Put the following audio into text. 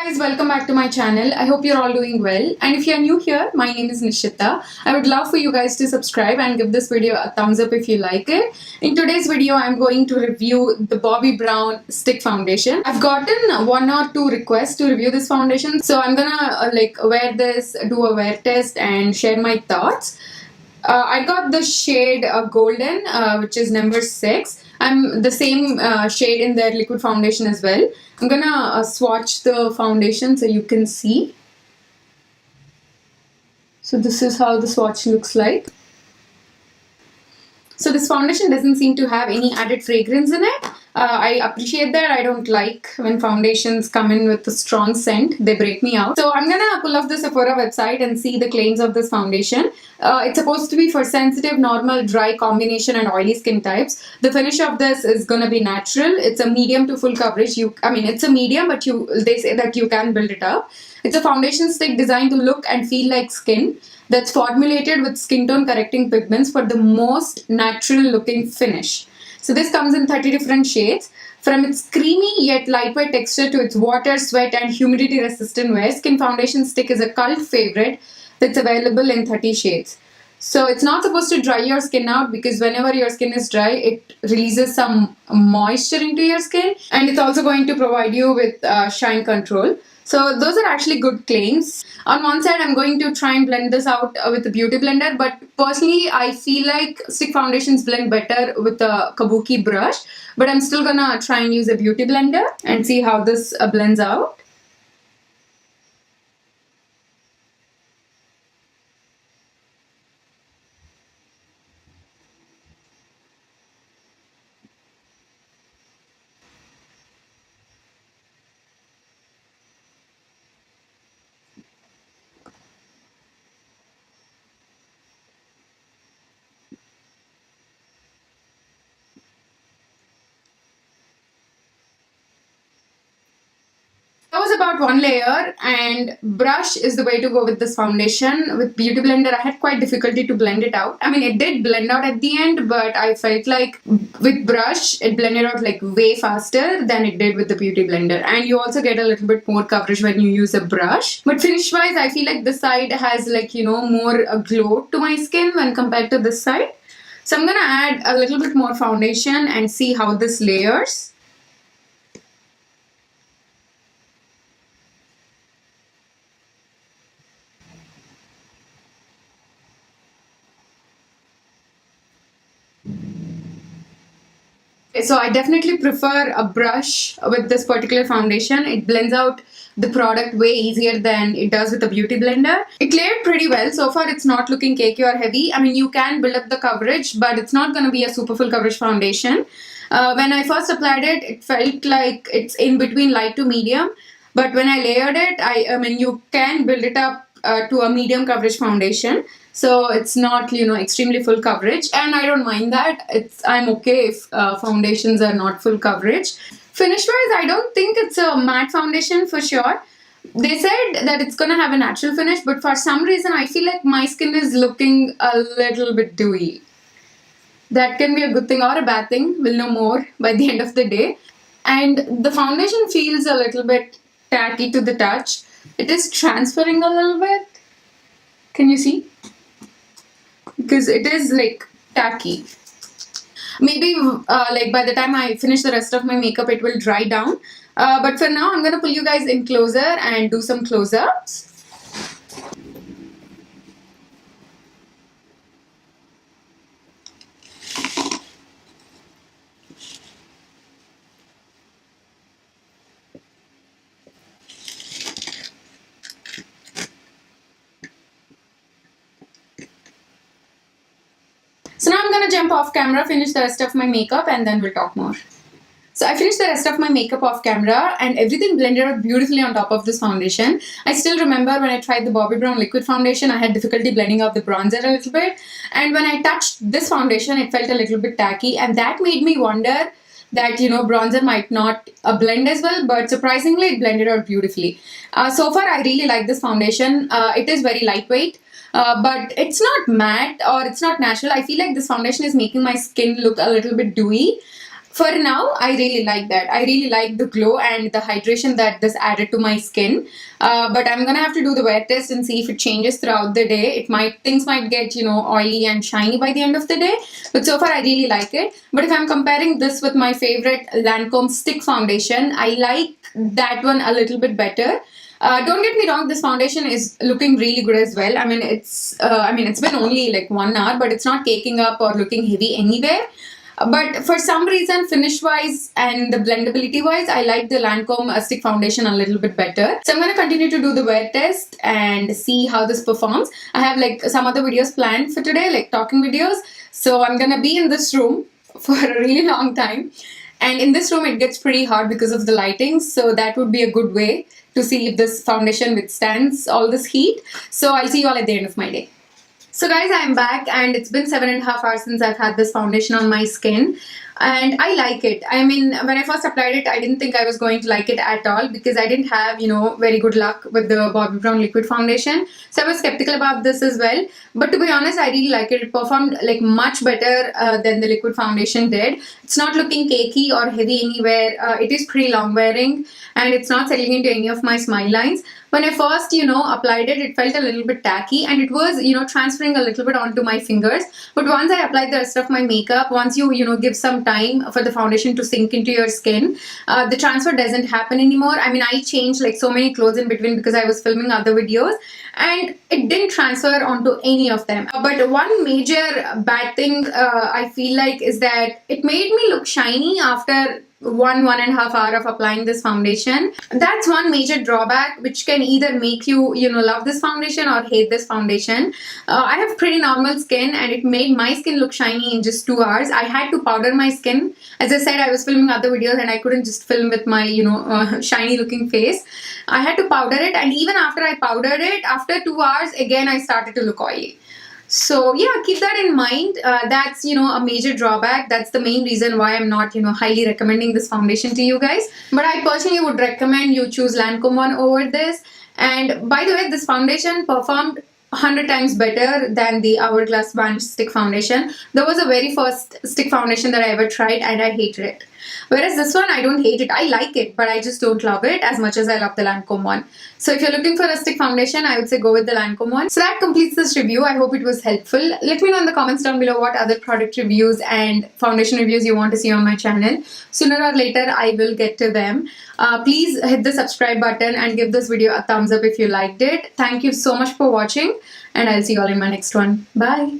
Guys, welcome back to my channel. I hope you're all doing well. And if you're new here, my name is Nishitha. I would love for you guys to subscribe and give this video a thumbs up if you like it. In today's video, I'm going to review the Bobbi Brown Stick Foundation. I've gotten 1 or 2 requests to review this foundation. So I'm gonna wear this, do a wear test and share my thoughts. I got the shade Golden, which is number 6. I'm the same shade in their liquid foundation as well. I'm gonna swatch the foundation so you can see. So this is how the swatch looks like. So this foundation doesn't seem to have any added fragrance in it. I appreciate that. I don't like when foundations come in with a strong scent. They break me out. So I'm gonna pull off the Sephora website and see the claims of this foundation. It's supposed to be for sensitive, normal, dry, combination and oily skin types. The finish of this is gonna be natural. It's a medium to full coverage. It's a medium, but they say that you can build it up. It's a foundation stick designed to look and feel like skin that's formulated with skin tone correcting pigments for the most natural looking finish. So this comes in 30 different shades. From its creamy yet lightweight texture to its water, sweat and humidity resistant wear, Skin Foundation Stick is a cult favorite that's available in 30 shades. So it's not supposed to dry your skin out, because whenever your skin is dry, it releases some moisture into your skin, and it's also going to provide you with shine control. So those are actually good claims. On one side, I'm going to try and blend this out with a beauty blender, but personally, I feel like stick foundations blend better with a kabuki brush, but I'm still gonna try and use a beauty blender and see how this blends out. That was about 1 layer, and brush is the way to go with this foundation. With beauty blender, I had quite difficulty to blend it out. I mean, it did blend out at the end, but I felt like with brush, it blended out like way faster than it did with the beauty blender. And you also get a little bit more coverage when you use a brush. But finish wise, I feel like this side has more glow to my skin when compared to this side. So I'm gonna add a little bit more foundation and see how this layers. So I definitely prefer a brush with this particular foundation. It blends out the product way easier than it does with a beauty blender. It layered pretty well. So far it's not looking cakey or heavy. I mean, you can build up the coverage, but it's not going to be a super full coverage foundation. When I first applied it, it felt like it's in between light to medium. But when I layered it, I mean, you can build it up to a medium coverage foundation. So it's not, extremely full coverage, and I don't mind that. I'm okay if foundations are not full coverage. Finish wise, I don't think it's a matte foundation for sure. They said that it's gonna have a natural finish, but for some reason I feel like my skin is looking a little bit dewy. That can be a good thing or a bad thing. We'll know more by the end of the day. And the foundation feels a little bit tacky to the touch. It is transferring a little bit. Can you see? Because it is like tacky. Maybe by the time I finish the rest of my makeup, it will dry down. But for now, I'm gonna pull you guys in closer and do some close-ups. So now I'm gonna jump off camera, finish the rest of my makeup, and then we'll talk more. So I finished the rest of my makeup off camera, and everything blended out beautifully on top of this foundation. I still remember when I tried the Bobbi Brown liquid foundation, I had difficulty blending out the bronzer a little bit. And when I touched this foundation, it felt a little bit tacky, and that made me wonder that, bronzer might not blend as well, but surprisingly, it blended out beautifully. So far, I really like this foundation. It is very lightweight. But it's not matte or it's not natural. I feel like this foundation is making my skin look a little bit dewy. For now, I really like that. I really like the glow and the hydration that this added to my skin. But I'm gonna have to do the wear test and see if it changes throughout the day. Things might get, oily and shiny by the end of the day. But so far, I really like it. But if I'm comparing this with my favorite Lancome stick foundation, I like that one a little bit better. Don't get me wrong, this foundation is looking really good as well. It's been only like 1 hour, but it's not caking up or looking heavy anywhere. But for some reason, finish-wise and the blendability-wise, I like the Lancome stick foundation a little bit better. So I'm going to continue to do the wear test and see how this performs. I have like some other videos planned for today, like talking videos. So I'm going to be in this room for a really long time. And in this room, it gets pretty hot because of the lighting. So that would be a good way to see if this foundation withstands all this heat. So I'll see you all at the end of my day. So guys, I'm back and it's been 7.5 hours since I've had this foundation on my skin. And I like it. When I first applied it, I didn't think I was going to like it at all because I didn't have, very good luck with the Bobbi Brown liquid foundation. So I was skeptical about this as well. But to be honest, I really like it. It performed like much better than the liquid foundation did. It's not looking cakey or heavy anywhere. It is pretty long wearing and it's not settling into any of my smile lines. When I first, applied it, it felt a little bit tacky and it was, transferring a little bit onto my fingers. But once I applied the rest of my makeup, once you, give some time for the foundation to sink into your skin, the transfer doesn't happen anymore. I changed like so many clothes in between because I was filming other videos and it didn't transfer onto any of them. But one major bad thing I feel like is that it made me look shiny after 1.5 hours of applying this foundation. That's one major drawback which can either make you love this foundation or hate this foundation. I have pretty normal skin and it made my skin look shiny in just 2 hours. I had to powder my skin. As I said, I was filming other videos and I couldn't just film with my shiny looking face. I had to powder it, and even after I powdered it, after 2 hours again I started to look oily. So yeah, keep that in mind. That's, a major drawback. That's the main reason why I'm not, highly recommending this foundation to you guys. But I personally would recommend you choose Lancome one over this. And by the way, this foundation performed 100 times better than the Hourglass Vanish Stick Foundation. That was the very first stick foundation that I ever tried and I hated it. Whereas this one, I don't hate it. I like it, but I just don't love it as much as I love the Lancome one. So if you're looking for a stick foundation, I would say go with the Lancome one. So that completes this review. I hope it was helpful. Let me know in the comments down below what other product reviews and foundation reviews you want to see on my channel. Sooner or later, I will get to them. Please hit the subscribe button and give this video a thumbs up if you liked it. Thank you so much for watching, and I'll see you all in my next one. Bye.